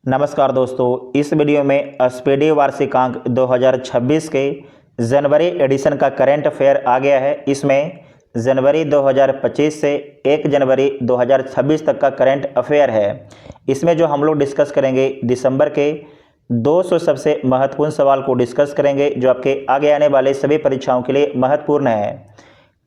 नमस्कार दोस्तों, इस वीडियो में स्पीडी वार्षिकांक 2026 के जनवरी एडिशन का करंट अफेयर आ गया है। इसमें जनवरी 2025 से 1 जनवरी 2026 तक का करंट अफेयर है। इसमें जो हम लोग डिस्कस करेंगे दिसंबर के 200 सबसे महत्वपूर्ण सवाल को डिस्कस करेंगे, जो आपके आगे आने वाले सभी परीक्षाओं के लिए महत्वपूर्ण है।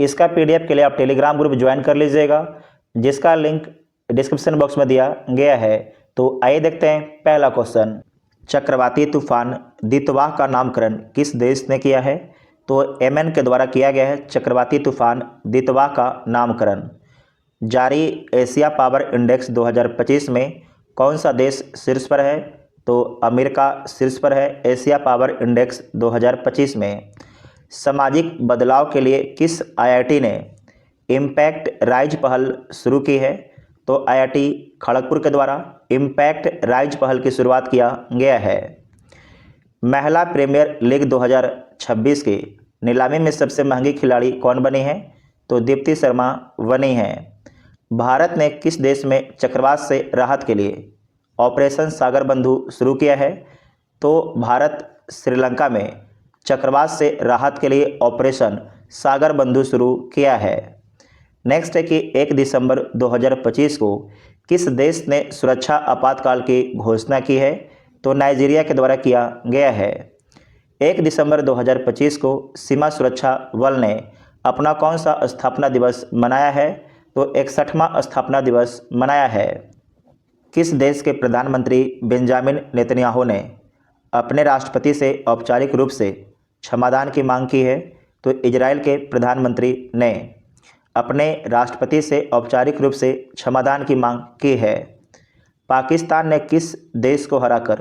इसका पीडीएफ के लिए आप टेलीग्राम ग्रुप ज्वाइन कर लीजिएगा, जिसका लिंक डिस्क्रिप्शन बॉक्स में दिया गया है। तो आइए देखते हैं पहला क्वेश्चन। चक्रवाती तूफान दितवाह का नामकरण किस देश ने किया है? तो येमेन के द्वारा किया गया है चक्रवाती तूफान दितवाह का नामकरण। जारी एशिया पावर इंडेक्स 2025 में कौन सा देश शीर्ष पर है? तो अमेरिका शीर्ष पर है एशिया पावर इंडेक्स 2025 में। सामाजिक बदलाव के लिए किस आईआईटी ने इम्पैक्ट राइज पहल शुरू की है? तो आईआईटी खड़गपुर के द्वारा इम्पैक्ट राइज पहल की शुरुआत किया गया है। महिला प्रीमियर लीग 2026 की नीलामी में सबसे महंगी खिलाड़ी कौन बनी है? तो दीप्ति शर्मा बनी हैं। भारत ने किस देश में चक्रवात से राहत के लिए ऑपरेशन सागर बंधु शुरू किया है? तो भारत श्रीलंका में चक्रवात से राहत के लिए ऑपरेशन सागर बंधु शुरू किया है। नेक्स्ट है कि 1 दिसंबर 2025 को किस देश ने सुरक्षा आपातकाल की घोषणा की है? तो नाइजीरिया के द्वारा किया गया है। 1 दिसंबर 2025 को सीमा सुरक्षा बल ने अपना कौन सा स्थापना दिवस मनाया है? तो 61वां स्थापना दिवस मनाया है। किस देश के प्रधानमंत्री बेंजामिन नेतन्याहू ने अपने राष्ट्रपति से औपचारिक रूप से क्षमादान की मांग की है? तो इजराइल के प्रधानमंत्री ने अपने राष्ट्रपति से औपचारिक रूप से क्षमादान की मांग की है। पाकिस्तान ने किस देश को हराकर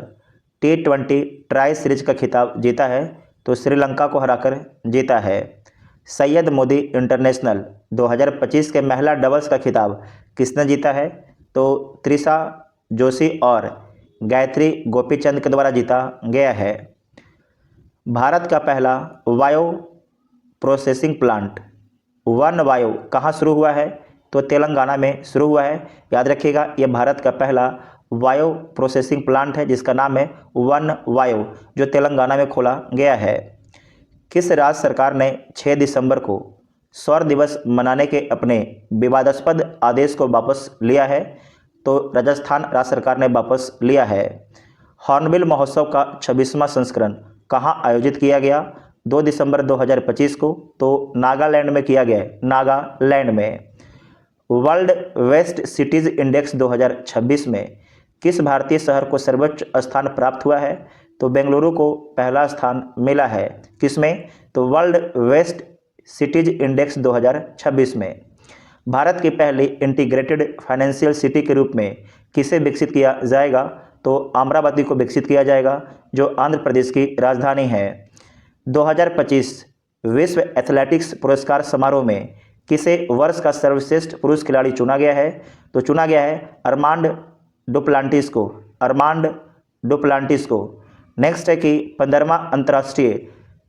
T20 ट्राई सीरीज का खिताब जीता है? तो श्रीलंका को हराकर जीता है। सैयद मोदी इंटरनेशनल 2025 के महिला डबल्स का खिताब किसने जीता है? तो त्रिशा जोशी और गायत्री गोपीचंद के द्वारा जीता गया है। भारत का पहला bio processing plant one bio कहाँ शुरू हुआ है? तो तेलंगाना में शुरू हुआ है। याद रखिएगा, यह भारत का पहला बायो प्रोसेसिंग प्लांट है, जिसका नाम है वन बायो, जो तेलंगाना में खोला गया है। किस राज्य सरकार ने 6 दिसंबर को सौर दिवस मनाने के अपने विवादास्पद आदेश को वापस लिया है? तो राजस्थान राज्य सरकार ने वापस लिया है। हॉर्नबिल महोत्सव का 26वां संस्करण कहाँ आयोजित किया गया? 2 दिसंबर 2025 को। तो नागालैंड में किया गया है, नागालैंड में। वर्ल्ड वेस्ट सिटीज इंडेक्स 2026 में किस भारतीय शहर को सर्वोच्च स्थान प्राप्त हुआ है? तो बेंगलुरु को पहला स्थान मिला है। किसमें? तो वर्ल्ड वेस्ट सिटीज इंडेक्स 2026 में। भारत की पहली इंटीग्रेटेड फाइनेंशियल सिटी के रूप में किसे विकसित किया जाएगा? तो अमरावती को विकसित किया जाएगा, जो आंध्र प्रदेश की राजधानी है। 2025 विश्व एथलेटिक्स पुरस्कार समारोह में किसे वर्ष का सर्वश्रेष्ठ पुरुष खिलाड़ी चुना गया है? तो चुना गया है अरमांड डुप्लांटिस को, अरमांड डुप्लांटिस को। नेक्स्ट है कि 15वां अंतर्राष्ट्रीय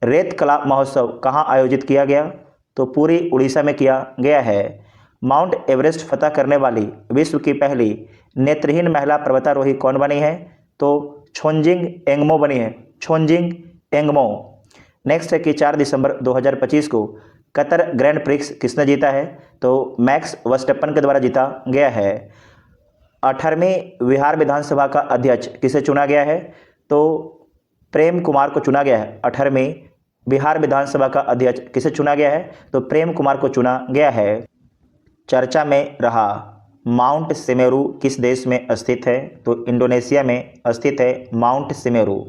रेत कला महोत्सव कहाँ आयोजित किया गया? तो पूरी उड़ीसा में किया गया है। माउंट एवरेस्ट फतह करने वाली विश्व की पहली नेत्रहीन महिला पर्वतारोही कौन बनी है? तो छोंजिंग एंगमो बनी है, छोंजिंग एंगमो। नेक्स्ट है कि 4 दिसंबर 2025 को कतर ग्रैंड प्रिक्स किसने जीता है? तो मैक्स वर्स्टेपन के द्वारा जीता गया है। 18वीं बिहार विधानसभा का अध्यक्ष किसे चुना गया है? तो प्रेम कुमार को चुना गया है। 18वीं बिहार विधानसभा का अध्यक्ष किसे चुना गया है? तो प्रेम कुमार को चुना गया है। चर्चा में रहा माउंट सेमेरू किस देश में स्थित है? तो इंडोनेशिया में स्थित है माउंट सेमेरू।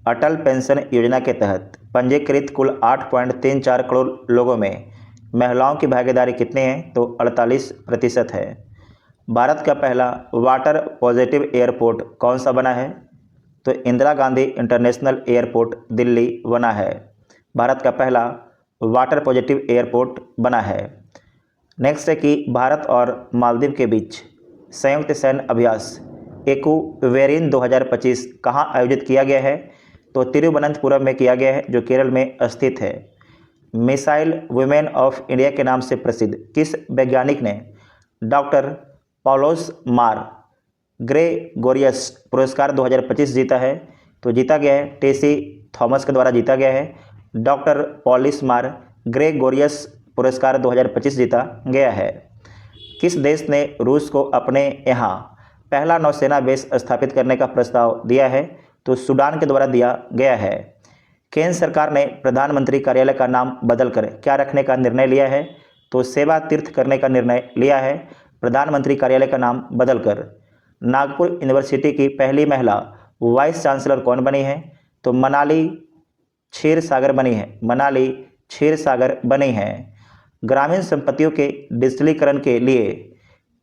अटल पेंशन योजना के तहत पंजीकृत कुल 8.34 करोड़ लोगों में महिलाओं की भागीदारी कितनी है? तो 48% है। भारत का पहला वाटर पॉजिटिव एयरपोर्ट कौन सा बना है? तो इंदिरा गांधी इंटरनेशनल एयरपोर्ट दिल्ली बना है। भारत का पहला वाटर पॉजिटिव एयरपोर्ट बना है। नेक्स्ट है कि भारत और मालदीव के बीच संयुक्त सैन्य अभ्यास एक्वेरिन 2025 कहाँ आयोजित किया गया है? तो तिरुवनंतपुरम में किया गया है, जो केरल में स्थित है। मिसाइल वुमेन ऑफ इंडिया के नाम से प्रसिद्ध किस वैज्ञानिक ने डॉक्टर पॉलोस मार ग्रेगोरियस पुरस्कार 2025 जीता है? तो जीता गया है टेसी थॉमस के द्वारा जीता गया है। डॉक्टर पॉलिस मार ग्रेगोरियस पुरस्कार 2025 जीता गया है। किस देश ने रूस को अपने यहाँ पहला नौसेना बेस स्थापित करने का प्रस्ताव दिया है? तो सूडान के द्वारा दिया गया है। केंद्र सरकार ने प्रधानमंत्री कार्यालय का नाम बदलकर क्या रखने का निर्णय लिया है? तो सेवा तीर्थ करने का निर्णय लिया है प्रधानमंत्री कार्यालय का नाम बदलकर। नागपुर यूनिवर्सिटी की पहली महिला वाइस चांसलर कौन बनी है? तो मनाली क्षीरसागर बनी है। मनाली क्षीरसागर बनी है। ग्रामीण संपत्तियों के डिजिटलीकरण के लिए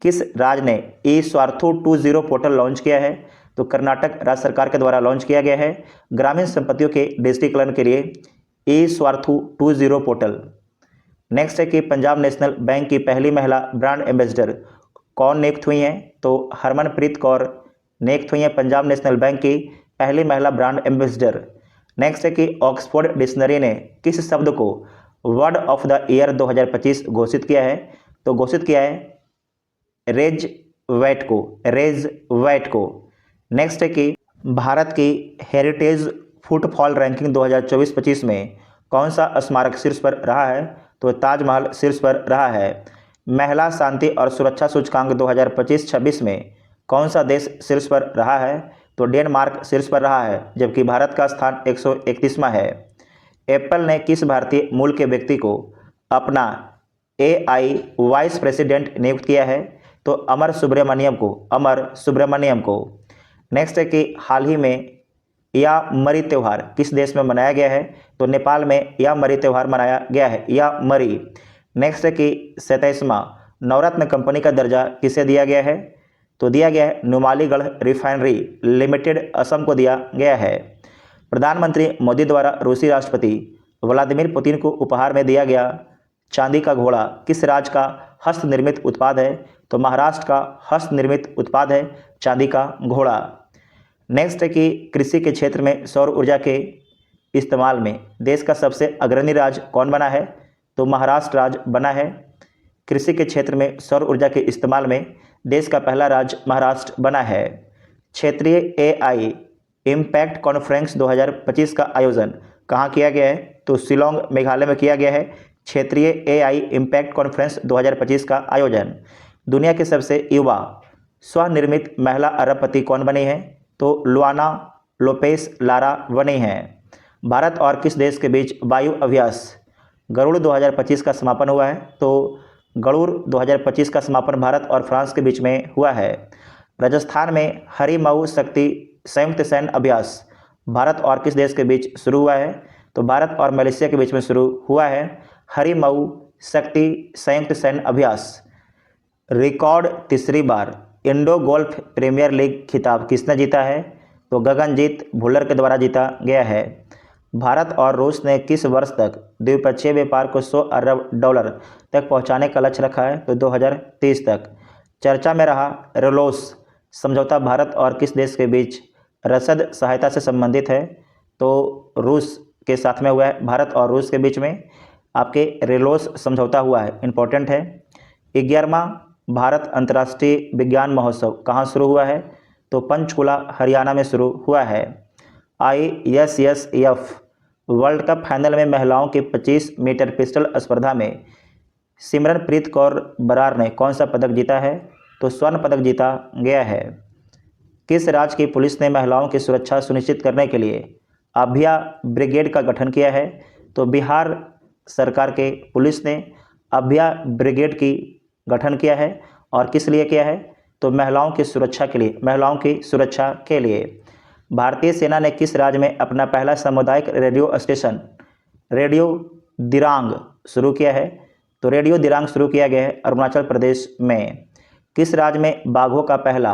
किस राज्य ने ई-स्वार्थू 20 पोर्टल लॉन्च किया है? तो कर्नाटक राज्य सरकार के द्वारा लॉन्च किया गया है ग्रामीण संपत्तियों के डिजिटलीकरण के लिए ई-स्वार्थू 20 पोर्टल। नेक्स्ट है कि पंजाब नेशनल बैंक की पहली महिला ब्रांड एम्बेसडर कौन नियुक्त हुई हैं? तो हरमनप्रीत कौर नियुक्त हुई हैं पंजाब नेशनल बैंक की पहली महिला ब्रांड एम्बेसडर। नेक्स्ट है कि ऑक्सफोर्ड डिक्शनरी ने किस शब्द को वर्ड ऑफ द ईयर 2025 घोषित किया है? तो घोषित किया है रेज वेट को। रेज वेट को। नेक्स्ट है कि भारत की हेरिटेज फुटफॉल रैंकिंग 2024-25 में कौन सा स्मारक शीर्ष पर रहा है? तो ताजमहल शीर्ष पर रहा है। महिला शांति और सुरक्षा सूचकांक 2025-26 में कौन सा देश शीर्ष पर रहा है? तो डेनमार्क शीर्ष पर रहा है, जबकि भारत का स्थान 131वां है। एप्पल ने किस भारतीय मूल के व्यक्ति को अपना AI वाइस प्रेसिडेंट नियुक्त किया है? तो अमर सुब्रमण्यम को। अमर सुब्रमण्यम को। नेक्स्ट है कि हाल ही में यामरी त्यौहार किस देश में मनाया गया है? तो नेपाल में यामरी त्यौहार मनाया गया है। यामरी। नेक्स्ट है कि 27वां नवरत्न कंपनी का दर्जा किसे दिया गया है? तो दिया गया है नुमालीगढ़ रिफाइनरी लिमिटेड असम को दिया गया है। प्रधानमंत्री मोदी द्वारा रूसी राष्ट्रपति व्लादिमीर पुतिन को उपहार में दिया गया चांदी का घोड़ा किस राज्य का हस्त निर्मित उत्पाद है? तो महाराष्ट्र का हस्त निर्मित उत्पाद है चांदी का घोड़ा। नेक्स्ट है कि कृषि के क्षेत्र में सौर ऊर्जा के इस्तेमाल में देश का सबसे अग्रणी राज्य कौन बना है? तो महाराष्ट्र राज्य बना है। कृषि के क्षेत्र में सौर ऊर्जा के इस्तेमाल में देश का पहला राज्य महाराष्ट्र बना है। क्षेत्रीय AI इम्पैक्ट कॉन्फ्रेंस 2025 का आयोजन कहाँ किया गया है? तो शिलोंग मेघालय में किया गया है क्षेत्रीय AI इम्पैक्ट कॉन्फ्रेंस 2025 का आयोजन। दुनिया के सबसे युवा स्वनिर्मित महिला अरबपति कौन बनी है? तो लुआना लोपेस लारा बनी हैं। भारत और किस देश के बीच वायु अभ्यास गरुड़ 2025 का समापन हुआ है? तो गरुड़ 2025 का समापन भारत और फ्रांस के बीच में हुआ है। राजस्थान में हरिमऊ शक्ति संयुक्त सैन्य अभ्यास भारत और किस देश के बीच शुरू हुआ है? तो भारत और मलेशिया के बीच में शुरू हुआ है हरिमऊ शक्ति संयुक्त सैन्य अभ्यास। रिकॉर्ड तीसरी बार इंडो गोल्फ प्रीमियर लीग खिताब किसने जीता है? तो गगनजीत भुल्लर के द्वारा जीता गया है। भारत और रूस ने किस वर्ष तक द्विपक्षीय व्यापार को $100 अरब तक पहुंचाने का लक्ष्य रखा है? तो 2030 तक। चर्चा में रहा रेलोस समझौता भारत और किस देश के बीच रसद सहायता से संबंधित है? तो रूस के साथ में हुआ है। भारत और रूस के बीच में आपके रेलोस समझौता हुआ है, इंपॉर्टेंट है। 11वां भारत अंतर्राष्ट्रीय विज्ञान महोत्सव कहाँ शुरू हुआ है? तो पंचकुला हरियाणा में शुरू हुआ है। ISSF वर्ल्ड कप फाइनल में महिलाओं की 25 मीटर पिस्टल स्पर्धा में सिमरनप्रीत कौर बरार ने कौन सा पदक जीता है? तो स्वर्ण पदक जीता गया है। किस राज्य की पुलिस ने महिलाओं की सुरक्षा सुनिश्चित करने के लिए अभया ब्रिगेड का गठन किया है? तो बिहार सरकार के पुलिस ने अभया ब्रिगेड की गठन किया है। और किस लिए किया है? तो महिलाओं की सुरक्षा के लिए। महिलाओं की सुरक्षा के लिए। भारतीय सेना ने किस राज्य में अपना पहला सामुदायिक रेडियो स्टेशन रेडियो दिरांग शुरू किया है? तो रेडियो दिरांग शुरू किया गया है अरुणाचल प्रदेश में। किस राज्य में बाघों का पहला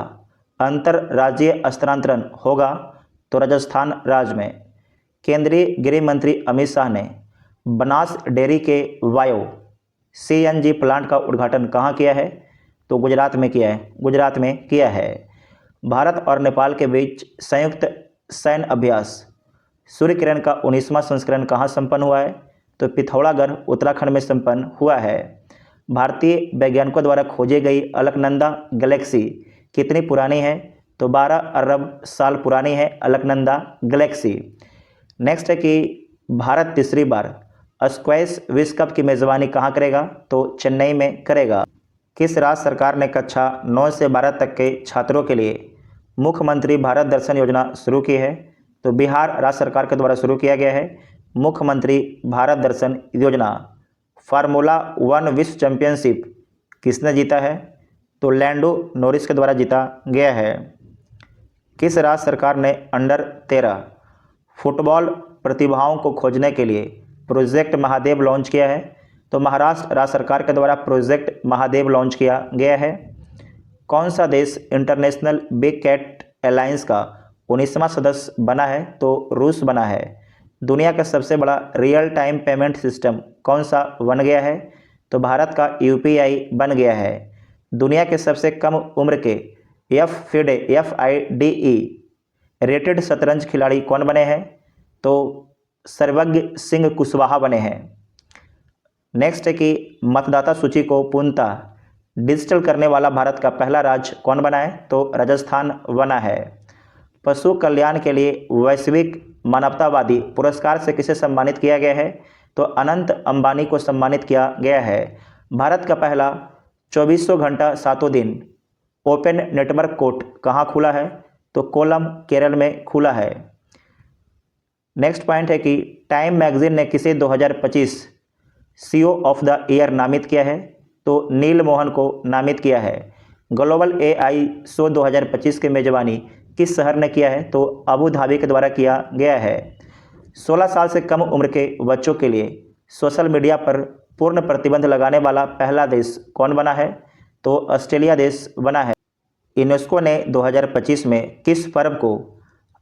अंतर्राज्यीय स्थानांतरण होगा? तो राजस्थान राज्य में। केंद्रीय गृह मंत्री अमित शाह ने बनास डेयरी के बायो CNG प्लांट का उद्घाटन कहाँ किया है? तो गुजरात में किया है। गुजरात में किया है। भारत और नेपाल के बीच संयुक्त सैन्य अभ्यास सूर्य किरण का 19वां संस्करण कहाँ संपन्न हुआ है? तो पिथौरागढ़ उत्तराखंड में संपन्न हुआ है। भारतीय वैज्ञानिकों द्वारा खोजी गई अलकनंदा गैलेक्सी कितनी पुरानी है? तो 12 अरब साल पुरानी है अलकनंदा गैलेक्सी। नेक्स्ट है कि भारत तीसरी बार स्क्वैश विश्व कप की मेज़बानी कहाँ करेगा? तो चेन्नई में करेगा। किस राज्य सरकार ने कक्षा 9 से 12 तक के छात्रों के लिए मुख्यमंत्री भारत दर्शन योजना शुरू की है? तो बिहार राज्य सरकार के द्वारा शुरू किया गया है मुख्यमंत्री भारत दर्शन योजना। फार्मूला 1 विश्व चैंपियनशिप किसने जीता है? तो लैंडो नॉरिस के द्वारा जीता गया है। किस राज्य सरकार ने अंडर 13 फुटबॉल प्रतिभाओं को खोजने के लिए प्रोजेक्ट महादेव लॉन्च किया है? तो महाराष्ट्र राज्य सरकार के द्वारा प्रोजेक्ट महादेव लॉन्च किया गया है। कौन सा देश इंटरनेशनल बिग कैट अलायंस का 19वां सदस्य बना है? तो रूस बना है। दुनिया का सबसे बड़ा रियल टाइम पेमेंट सिस्टम कौन सा बन गया है? तो भारत का यूपीआई बन गया है। दुनिया के सबसे कम उम्र के FIDE रेटेड शतरंज खिलाड़ी कौन बने हैं? तो सर्वज्ञ सिंह कुशवाहा बने हैं। नेक्स्ट है कि मतदाता सूची को पूर्णतः डिजिटल करने वाला भारत का पहला राज्य कौन बना है? तो राजस्थान बना है। पशु कल्याण के लिए वैश्विक मानवतावादी पुरस्कार से किसे सम्मानित किया गया है? तो अनंत अंबानी को सम्मानित किया गया है। भारत का पहला 2400 घंटा 7 दिन ओपन नेटवर्क कोर्ट कहाँ खुला है? तो कोलम केरल में खुला है। नेक्स्ट पॉइंट है कि टाइम मैगजीन ने किसे 2025 CEO ऑफ द ईयर नामित किया है? तो नील मोहन को नामित किया है। ग्लोबल AI शो 2025 की मेजबानी किस शहर ने किया है? तो अबू धाबी के द्वारा किया गया है। 16 साल से कम उम्र के बच्चों के लिए सोशल मीडिया पर पूर्ण प्रतिबंध लगाने वाला पहला देश कौन बना है? तो ऑस्ट्रेलिया देश बना है। यूनेस्को ने 2025 में किस पर्व को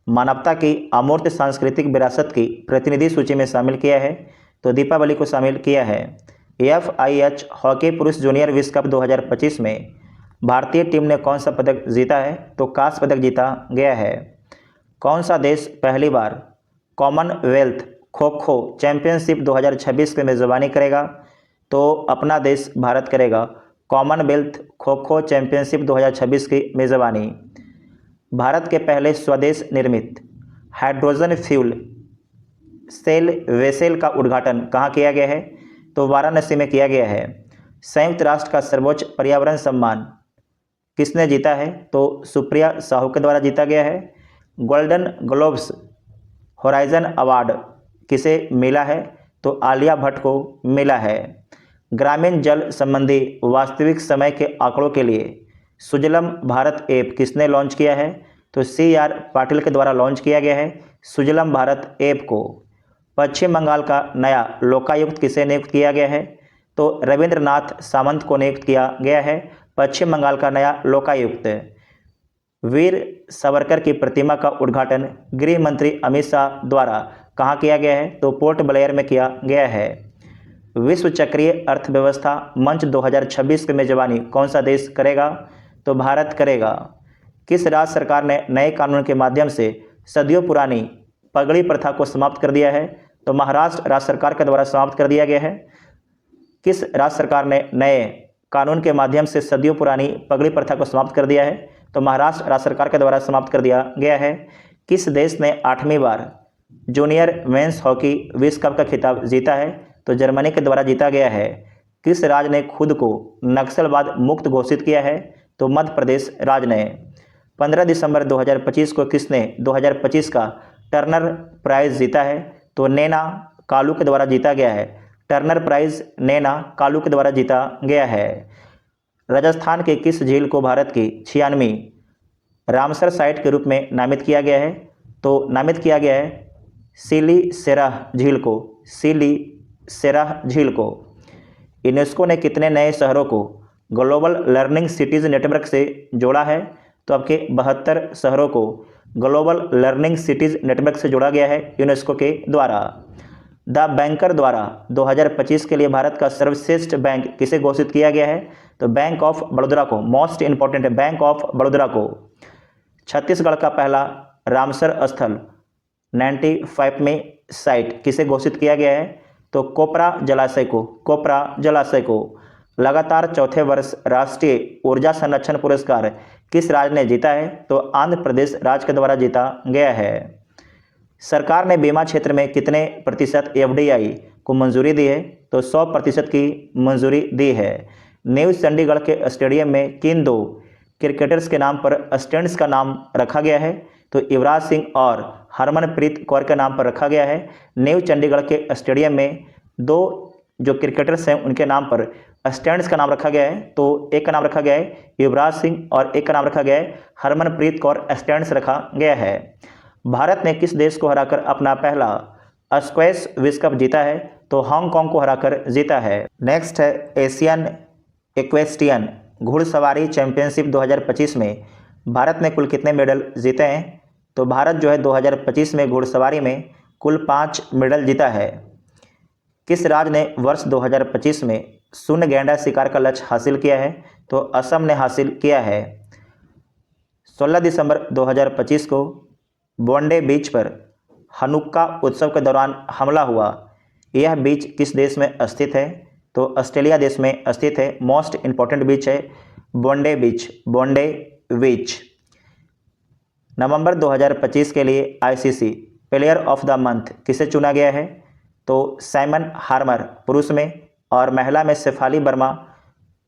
मानवता की अमूर्त सांस्कृतिक विरासत की प्रतिनिधि सूची में शामिल किया है? तो दीपावली को शामिल किया है। FIH हॉकी पुरुष जूनियर विश्व कप 2025 में भारतीय टीम ने कौन सा पदक जीता है? तो कांस्य पदक जीता गया है। कौन सा देश पहली बार कॉमनवेल्थ खो खो चैंपियनशिप 2026 की मेज़बानी करेगा? तो अपना देश भारत करेगा कॉमनवेल्थ खो खो चैंपियनशिप 2026 की मेज़बानी। भारत के पहले स्वदेश निर्मित हाइड्रोजन फ्यूल सेल वेसल का उद्घाटन कहाँ किया गया है? तो वाराणसी में किया गया है। संयुक्त राष्ट्र का सर्वोच्च पर्यावरण सम्मान किसने जीता है? तो सुप्रिया साहू के द्वारा जीता गया है। गोल्डन ग्लोब्स होराइजन अवार्ड किसे मिला है? तो आलिया भट्ट को मिला है। ग्रामीण जल संबंधी वास्तविक समय के आंकड़ों के लिए सुजलम भारत ऐप किसने लॉन्च किया है? तो CR पाटिल के द्वारा लॉन्च किया गया है सुजलम भारत ऐप को। पश्चिम बंगाल का नया लोकायुक्त किसे नियुक्त किया गया है? तो रविंद्रनाथ सामंत को नियुक्त किया गया है पश्चिम बंगाल का नया लोकायुक्त। वीर सावरकर की प्रतिमा का उद्घाटन गृह मंत्री अमित शाह द्वारा कहाँ किया गया है? तो पोर्ट ब्लेयर में किया गया है। विश्व चक्रीय अर्थव्यवस्था मंच 2026 की मेजबानी कौन सा देश करेगा? तो भारत करेगा। किस राज्य सरकार ने नए कानून के माध्यम से सदियों पुरानी पगड़ी प्रथा को समाप्त कर दिया है? तो महाराष्ट्र राज्य सरकार के द्वारा समाप्त कर दिया गया है। किस राज्य सरकार ने नए कानून के माध्यम से सदियों पुरानी पगड़ी प्रथा को समाप्त कर दिया है? तो महाराष्ट्र राज्य सरकार के द्वारा समाप्त कर दिया गया है। किस देश ने 8वीं बार जूनियर मेंस हॉकी विश्व कप का खिताब जीता है? तो जर्मनी के द्वारा जीता गया है। किस राज्य ने खुद को नक्सलवाद मुक्त घोषित किया है? तो मध्य प्रदेश राज्य ने। 15 दिसंबर 2025 को किसने 2025 का टर्नर प्राइज जीता है? तो नैना कालू के द्वारा जीता गया है। टर्नर प्राइज नैना कालू के द्वारा जीता गया है। राजस्थान के किस झील को भारत की 96वीं रामसर साइट के रूप में नामित किया गया है? तो नामित किया गया है सिली सेराह झील को। सिली सेराह झील को। यूनेस्को ने कितने नए शहरों को ग्लोबल लर्निंग सिटीज़ नेटवर्क से जोड़ा है? तो आपके 72 शहरों को ग्लोबल लर्निंग सिटीज़ नेटवर्क से जोड़ा गया है यूनेस्को के द्वारा। द बैंकर द्वारा 2025 के लिए भारत का सर्वश्रेष्ठ बैंक किसे घोषित किया गया है? तो बैंक ऑफ बड़ौदा को। मोस्ट इंपॉर्टेंट है बैंक ऑफ बड़ौदा को। छत्तीसगढ़ का पहला रामसर स्थल 95 में साइट किसे घोषित किया गया है? तो कोपरा जलाशय को। कोपरा जलाशय को। लगातार चौथे वर्ष राष्ट्रीय ऊर्जा संरक्षण पुरस्कार किस राज्य ने जीता है? तो आंध्र प्रदेश राज्य के द्वारा जीता गया है। सरकार ने बीमा क्षेत्र में कितने प्रतिशत एफडीआई को मंजूरी दी है? तो 100% की मंजूरी दी है। न्यू चंडीगढ़ के स्टेडियम में किन 2 क्रिकेटर्स के नाम पर स्टैंड्स का नाम रखा गया है? तो युवराज सिंह और हरमनप्रीत कौर के नाम पर रखा गया है। न्यू चंडीगढ़ के स्टेडियम में 2 जो क्रिकेटर्स हैं उनके नाम पर स्टैंड्स का नाम रखा गया है। तो एक का नाम रखा गया है युवराज सिंह और एक का नाम रखा गया है हरमनप्रीत कौर, स्टैंड्स रखा गया है। भारत ने किस देश को हराकर अपना पहला स्क्वैश विश्व कप जीता है? तो हांगकांग को हराकर जीता है। नेक्स्ट है एशियन इक्वेस्ट्रियन घुड़सवारी चैंपियनशिप 2025 में भारत ने कुल कितने मेडल जीते हैं? तो भारत जो है 2025 में घुड़सवारी में कुल 5 मेडल जीता है। किस राज्य ने वर्ष 2025 में शून्य गैंडा शिकार का लक्ष्य हासिल किया है? तो असम ने हासिल किया है। 16 दिसंबर 2025 को बोंडे बीच पर हनुक्का उत्सव के दौरान हमला हुआ। यह बीच किस देश में स्थित है? तो ऑस्ट्रेलिया देश में स्थित है। मोस्ट इंपॉर्टेंट बीच है बोंडे बीच, बोंडे बीच। नवंबर 2025 के लिए ICC player of the month किसे चुना गया है? तो साइमन हार्मर पुरुष में और महिला में शेफाली वर्मा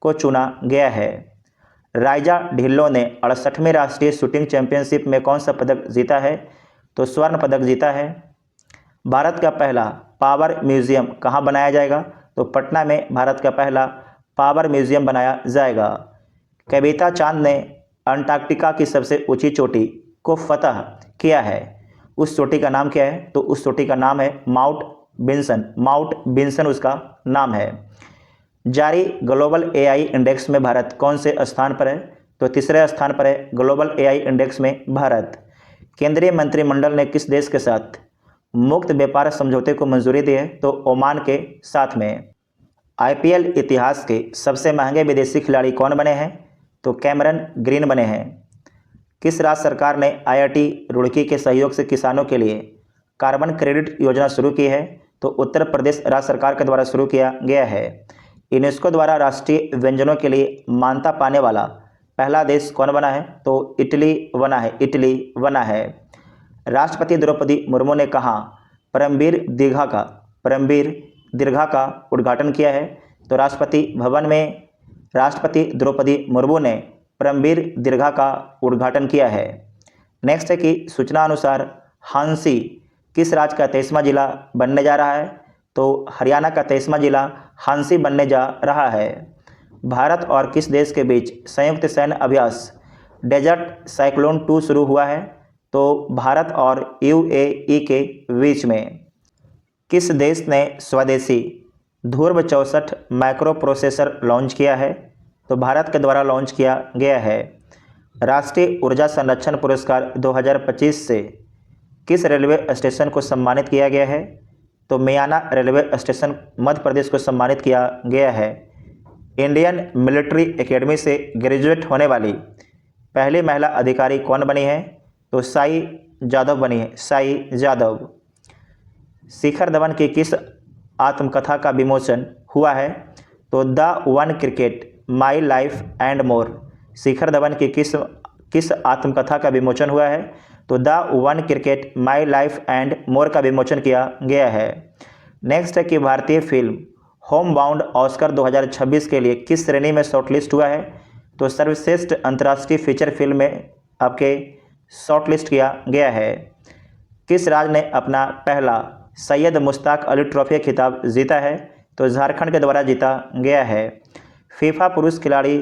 को चुना गया है। राइजा ढिल्लों ने 68वें राष्ट्रीय शूटिंग चैंपियनशिप में कौन सा पदक जीता है? तो स्वर्ण पदक जीता है। भारत का पहला पावर म्यूजियम कहाँ बनाया जाएगा? तो पटना में भारत का पहला पावर म्यूजियम बनाया जाएगा। कविता चांद ने अंटार्कटिका की सबसे ऊंची चोटी को फतह किया है। उस चोटी का नाम क्या है? तो उस चोटी का नाम है माउंट विंसन। माउंट विंसन उसका नाम है। जारी ग्लोबल एआई इंडेक्स में भारत कौन से स्थान पर है? तो तीसरे स्थान पर है ग्लोबल एआई इंडेक्स में भारत। केंद्रीय मंत्रिमंडल ने किस देश के साथ मुक्त व्यापार समझौते को मंजूरी दी है? तो ओमान के साथ में। आईपीएल इतिहास के सबसे महंगे विदेशी खिलाड़ी कौन बने हैं? तो कैमरन ग्रीन बने हैं। किस राज्य सरकार ने आईआईटी रुड़की के सहयोग से किसानों के लिए कार्बन क्रेडिट योजना शुरू की है? तो उत्तर प्रदेश राज्य सरकार के द्वारा शुरू किया गया है। यूनेस्को द्वारा राष्ट्रीय व्यंजनों के लिए मान्यता पाने वाला पहला देश कौन बना है? तो इटली बना है, इटली बना है। राष्ट्रपति द्रौपदी मुर्मू ने कहाँ परमवीर दीर्घा का उद्घाटन किया है? तो राष्ट्रपति भवन में राष्ट्रपति द्रौपदी मुर्मू ने परमवीर दीर्घा का उद्घाटन किया है। नेक्स्ट है कि सूचना अनुसार हांसी किस राज्य का 23वां जिला बनने जा रहा है? तो हरियाणा का 23वां जिला हांसी बनने जा रहा है। भारत और किस देश के बीच संयुक्त सैन्य अभ्यास डेजर्ट साइक्लोन 2 शुरू हुआ है? तो भारत और यूएई के बीच में। किस देश ने स्वदेशी ध्रुव 64 माइक्रो प्रोसेसर लॉन्च किया है? तो भारत के द्वारा लॉन्च किया गया है। राष्ट्रीय ऊर्जा संरक्षण पुरस्कार 2025 से किस रेलवे स्टेशन को सम्मानित किया गया है? तो मियाना रेलवे स्टेशन मध्य प्रदेश को सम्मानित किया गया है। इंडियन मिलिट्री एकेडमी से ग्रेजुएट होने वाली पहली महिला अधिकारी कौन बनी है? तो साई जादव बनी है, साई जादव। शिखर धवन की किस आत्मकथा का विमोचन हुआ है? तो the one cricket my life and more. Shikhar Dhawan की किस आत्मकथा का विमोचन हुआ है? तो the one cricket my life and more का विमोचन किया गया है। नेक्स्ट है कि भारतीय फिल्म होम बाउंड ऑस्कर 2026 के लिए किस श्रेणी में शॉर्टलिस्ट हुआ है? तो सर्वश्रेष्ठ अंतर्राष्ट्रीय फीचर फिल्म में आपके शॉर्टलिस्ट किया गया है। किस राज्य ने अपना पहला सैयद मुश्ताक अली ट्रॉफी खिताब जीता है? तो झारखंड के द्वारा जीता गया है। फीफा पुरुष खिलाड़ी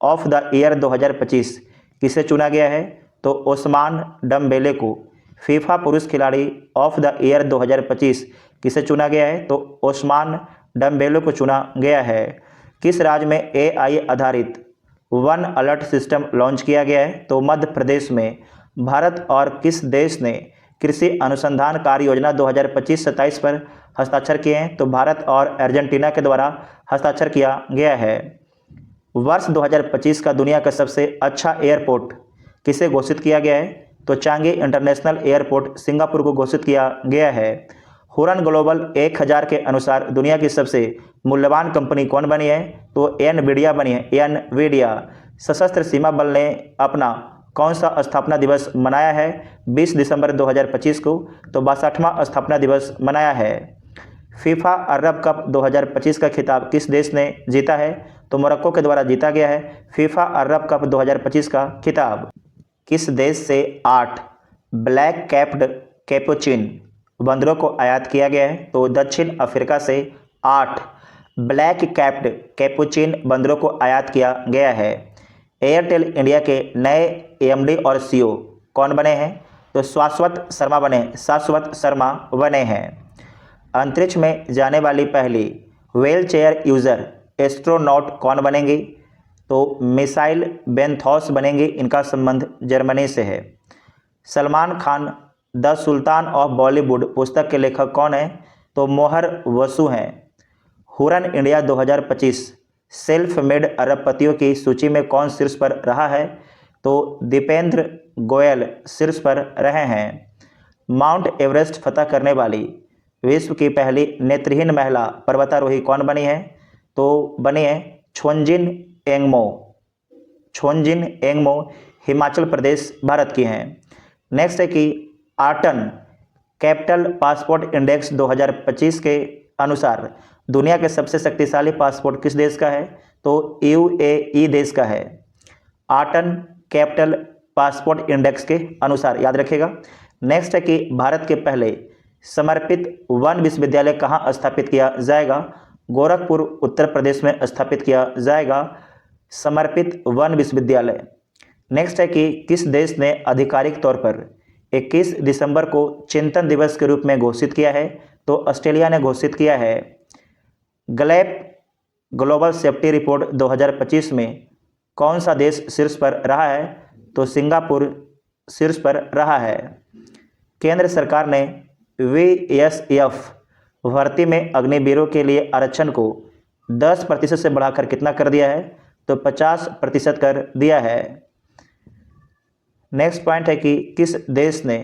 ऑफ द ईयर 2025 किसे चुना गया है? तो ओस्मान डम्बेले को फीफा पुरुष खिलाड़ी ऑफ द ईयर 2025 किसे चुना गया है? तो ओस्मान डम्बेले को चुना गया है। किस राज्य में एआई आधारित वन अलर्ट सिस्टम लॉन्च किया गया है? तो मध्य प्रदेश में। भारत और किस देश ने कृषि अनुसंधान कार्य योजना 2025-27 पर हस्ताक्षर किए हैं? तो भारत और अर्जेंटीना के द्वारा हस्ताक्षर किया गया है। वर्ष 2025 का दुनिया का सबसे अच्छा एयरपोर्ट किसे घोषित किया गया है? तो चांगी इंटरनेशनल एयरपोर्ट सिंगापुर को घोषित किया गया है। हुरन ग्लोबल 1000 के अनुसार दुनिया की सबसे मूल्यवान कंपनी कौन बनी है? तो एनवीडिया बनी है, एनवीडिया। सशस्त्र सीमा बल ने अपना कौन सा स्थापना दिवस मनाया है 20 दिसंबर 2025 को? तो 62वां स्थापना दिवस मनाया है। फीफा अरब कप 2025 का खिताब किस देश ने जीता है? तो मोरक्को के द्वारा जीता गया है फीफा अरब कप 2025 का खिताब। किस देश से 8 ब्लैक कैप्ड कैपुचिन बंदरों को आयात किया गया है? तो दक्षिण अफ्रीका से 8 ब्लैक कैप्ड कैपुचिन बंदरों को आयात किया गया है। एयरटेल इंडिया के नए एमडी और सीईओ कौन बने हैं? तो शाश्वत शर्मा बने हैं। अंतरिक्ष में जाने वाली पहली व्हील चेयर यूजर एस्ट्रोनॉट कौन बनेंगी? तो मिसाइल बेंथॉस बनेंगी। इनका संबंध जर्मनी से है। Salman Khan the sultan of Bollywood पुस्तक के लेखक कौन हैं? तो मोहर वसु हैं। हुरन इंडिया 2025 सेल्फ मेड अरबपतियों की सूची में कौन शीर्ष पर रहा है? तो दीपेंद्र गोयल शीर्ष पर रहे हैं। माउंट एवरेस्ट फतह करने वाली विश्व की पहली नेत्रहीन महिला पर्वतारोही कौन बनी है? तो बनी है छोंजिन एंगमो हिमाचल प्रदेश भारत की हैं। नेक्स्ट है कि आर्टन कैपिटल पासपोर्ट इंडेक्स 2025 के अनुसार दुनिया के सबसे शक्तिशाली पासपोर्ट किस देश का है? तो यूएई देश का है। आर्टन कैपिटल पासपोर्ट इंडेक्स के अनुसार याद रखिएगा। नेक्स्ट है कि भारत के पहले समर्पित वन विश्वविद्यालय कहाँ स्थापित किया जाएगा? गोरखपुर उत्तर प्रदेश में स्थापित किया जाएगा समर्पित वन विश्वविद्यालय। नेक्स्ट है कि किस देश ने आधिकारिक तौर पर 21 दिसंबर को चिंतन दिवस के रूप में घोषित किया है? तो ऑस्ट्रेलिया ने घोषित किया है। गैलेप ग्लोबल सेफ्टी रिपोर्ट 2025 में कौन सा देश शीर्ष पर रहा है? तो सिंगापुर शीर्ष पर रहा है। केंद्र सरकार ने वीएसएफ भर्ती में अग्निवीरों के लिए आरक्षण को 10% से बढ़ाकर कितना कर दिया है? तो 50% कर दिया है। नेक्स्ट पॉइंट है कि किस देश ने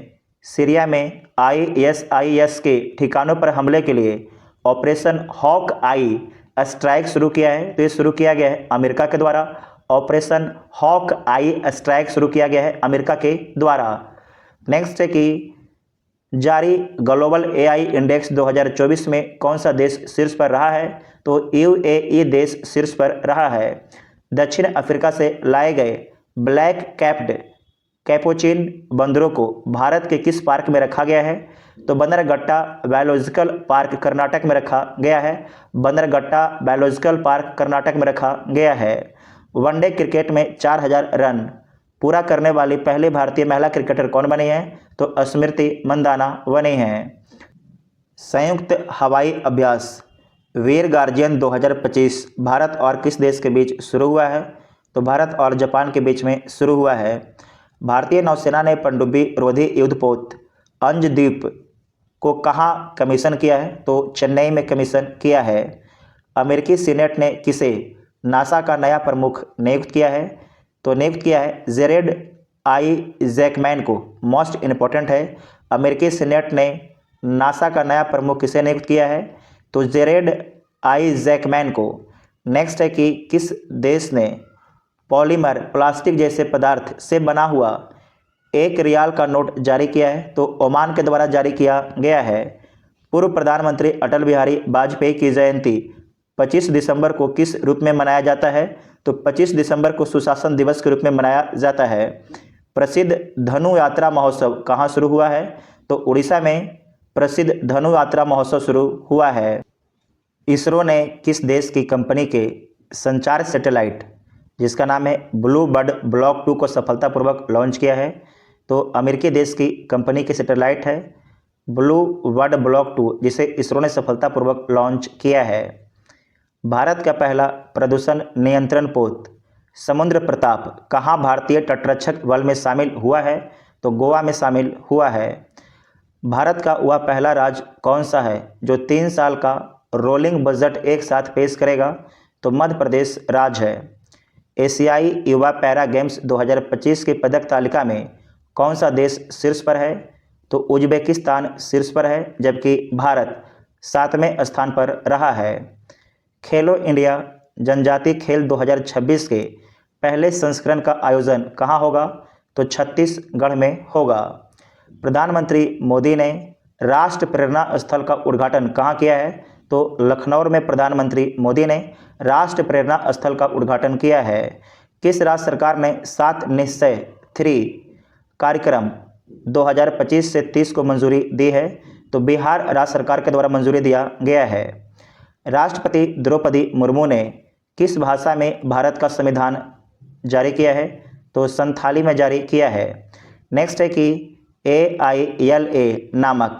सीरिया में आईएसआईएस के ठिकानों पर हमले के लिए ऑपरेशन हॉक आई स्ट्राइक शुरू किया है? तो ये शुरू किया गया है अमेरिका के द्वारा। ऑपरेशन हॉक आई स्ट्राइक शुरू किया गया है अमेरिका के द्वारा। नेक्स्ट है कि जारी ग्लोबल एआई इंडेक्स 2024 में कौन सा देश शीर्ष पर रहा है? तो यूएई देश शीर्ष पर रहा है। दक्षिण अफ्रीका से लाए गए ब्लैक कैप्ड कैपुचिन बंदरों को भारत के किस पार्क में रखा गया है? तो बंदरगट्टा बायोलॉजिकल पार्क कर्नाटक में रखा गया है। बंदरगट्टा बायोलॉजिकल पार्क कर्नाटक में रखा गया है। वनडे क्रिकेट में 4000 रन पूरा करने वाली पहली भारतीय महिला क्रिकेटर कौन बनी है? तो स्मृति मंदाना बनी हैं। संयुक्त हवाई अभ्यास वीर गार्जियन 2025 भारत और किस देश के बीच शुरू हुआ है? तो भारत और जापान के बीच में शुरू हुआ है। भारतीय नौसेना ने पनडुब्बी रोधी युद्धपोत अंजदीप को कहाँ कमीशन किया है? तो चेन्नई में कमीशन किया है। अमेरिकी सीनेट ने किसे नासा का नया प्रमुख नियुक्त किया है? तो नियुक्त किया है जेरेड आई जैकमैन को। मोस्ट इम्पोर्टेंट है, अमेरिकी सीनेट ने नासा का नया प्रमुख किसे नियुक्त किया है? तो जेरेड आई जैकमैन को। नेक्स्ट है कि किस देश ने पॉलीमर प्लास्टिक जैसे पदार्थ से बना हुआ 1 रियाल का नोट जारी किया है? तो ओमान के द्वारा जारी किया गया है। पूर्व प्रधानमंत्री अटल बिहारी वाजपेयी की जयंती 25 दिसंबर को किस रूप में मनाया जाता है? तो 25 दिसंबर को सुशासन दिवस के रूप में मनाया जाता है। प्रसिद्ध धनु यात्रा महोत्सव कहाँ शुरू हुआ है? तो उड़ीसा में प्रसिद्ध धनु यात्रा महोत्सव शुरू हुआ है। इसरो ने किस देश की कंपनी के संचार सैटेलाइट जिसका नाम है ब्लू बर्ड ब्लॉक 2 को सफलतापूर्वक लॉन्च किया है? तो अमेरिकी देश की कंपनी की सैटेलाइट है ब्लू बर्ड ब्लॉक 2 जिसे इसरो ने सफलतापूर्वक लॉन्च किया है। भारत का पहला प्रदूषण नियंत्रण पोत समुद्र प्रताप कहाँ भारतीय तटरक्षक बल में शामिल हुआ है? तो गोवा में शामिल हुआ है। भारत का वह पहला राज्य कौन सा है जो 3 साल का रोलिंग बजट एक साथ पेश करेगा? तो मध्य प्रदेश राज्य है। एशियाई युवा पैरा गेम्स 2025 की पदक तालिका में कौन सा देश शीर्ष पर है? तो उज्बेकिस्तान शीर्ष पर है, जबकि भारत 7वें स्थान पर रहा है। खेलो इंडिया जनजातीय खेल 2026 के पहले संस्करण का आयोजन कहाँ होगा? तो छत्तीसगढ़ में होगा। प्रधानमंत्री मोदी ने राष्ट्र प्रेरणा स्थल का उद्घाटन कहाँ किया है? तो लखनऊ में प्रधानमंत्री मोदी ने राष्ट्र प्रेरणा स्थल का उद्घाटन किया है। किस राज्य सरकार ने 7 निश्चय 3 कार्यक्रम 2025 से 30 को मंजूरी दी है? तो बिहार राज्य सरकार के द्वारा मंजूरी दिया गया है। राष्ट्रपति द्रौपदी मुर्मू ने किस भाषा में भारत का संविधान जारी किया है? तो संथाली में जारी किया है। नेक्स्ट है कि AILA नामक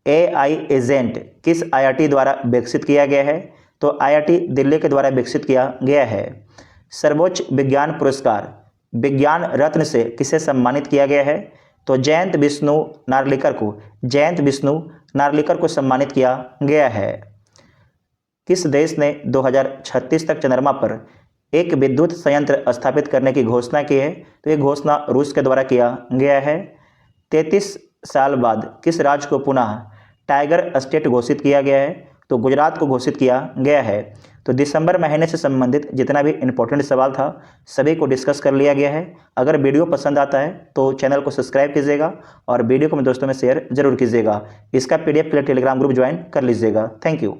AI एजेंट किस IIT द्वारा विकसित किया गया है? तो IIT दिल्ली के द्वारा विकसित किया गया है। सर्वोच्च विज्ञान पुरस्कार विज्ञान रत्न से किसे सम्मानित किया गया है? तो जयंत विष्णु नार्लिकर को सम्मानित किया गया है। किस देश ने 2036 तक चंद्रमा पर एक विद्युत संयंत्र स्थापित करने की घोषणा की है? तो ये घोषणा रूस के द्वारा किया गया है। 33 साल बाद किस राज्य को पुनः टाइगर स्टेट घोषित किया गया है? तो गुजरात को घोषित किया गया है। तो दिसंबर महीने से संबंधित जितना भी इम्पोर्टेंट सवाल था सभी को डिस्कस कर लिया गया है। अगर वीडियो पसंद आता है तो चैनल को सब्सक्राइब कीजिएगा और वीडियो को अपने दोस्तों में शेयर जरूर कीजिएगा। इसका PDF के लिए टेलीग्राम ग्रुप ज्वाइन कर लीजिएगा। Thank you.